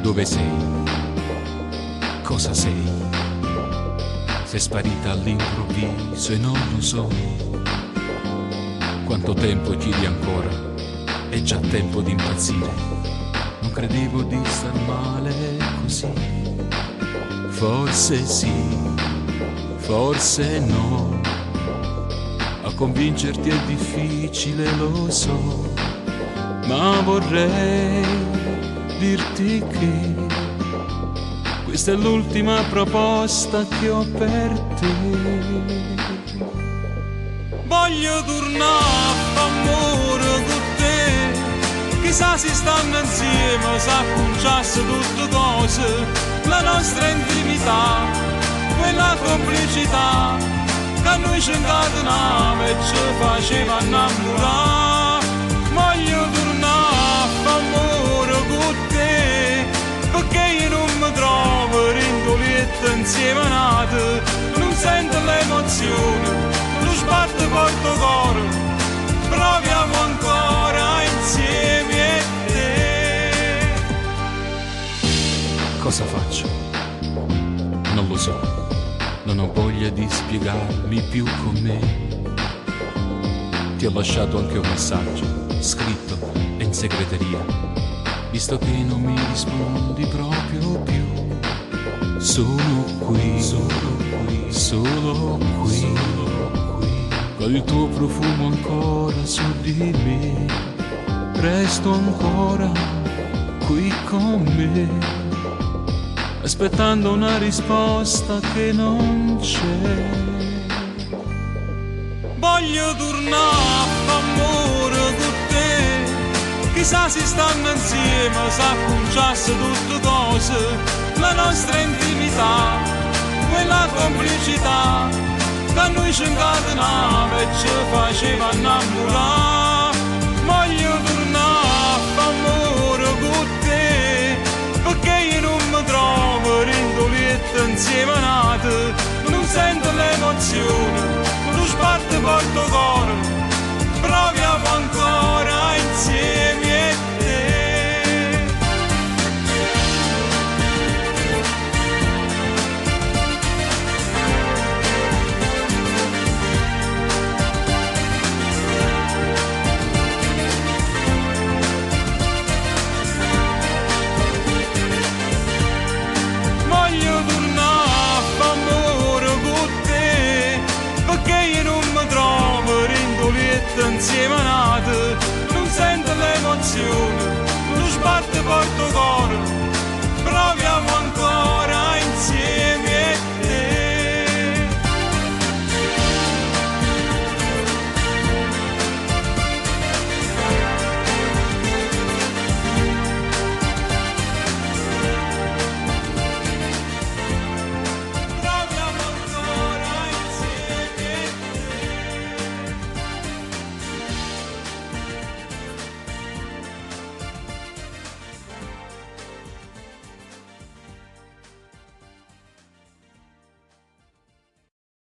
Dove sei? Cosa sei? Sei sparita all'improvviso e non lo so. Quanto tempo chiedi ancora? È già tempo di impazzire. Non credevo di star male così. Forse sì, forse no. A convincerti è difficile, lo so. Ma vorrei dirti che questa è l'ultima proposta che ho per te. Voglio tornare a amore con te, chissà se stanno insieme, se acconciasse tutte cose, la nostra intimità, quella complicità che a noi ci incatenava e ci faceva innamorare. Voglio tornare a amore con te, perché io non mi trovo rindolietta insieme a nate, non sento l'emozione, lo sbatte porto cuore, proviamo ancora insieme a te. Cosa faccio? Non lo so, non ho voglia di spiegarmi più con me. Ti ho lasciato anche un messaggio, scritto e in segreteria, visto che non mi rispondi proprio più. Sono qui, solo qui, con il tuo profumo ancora su di me. Resto ancora qui con me, aspettando una risposta che non c'è. Voglio tornare a amore con te, chissà se stanno insieme, se acconciasse tutte cose, la nostra intimità, quella complicità che a noi ci incatenava e ci faceva innamorare. Voglio tornare a amore con te, perché io non mi trovo rindolietta insieme a nate, non sento l'emozione, lo sbatte porto cuore, proviamo ancora insieme a te. Voglio tornare a amore con te, perché io non mi trovo rindolietta insieme a nate, non sento l'emozione, lo sbatte porto cuore,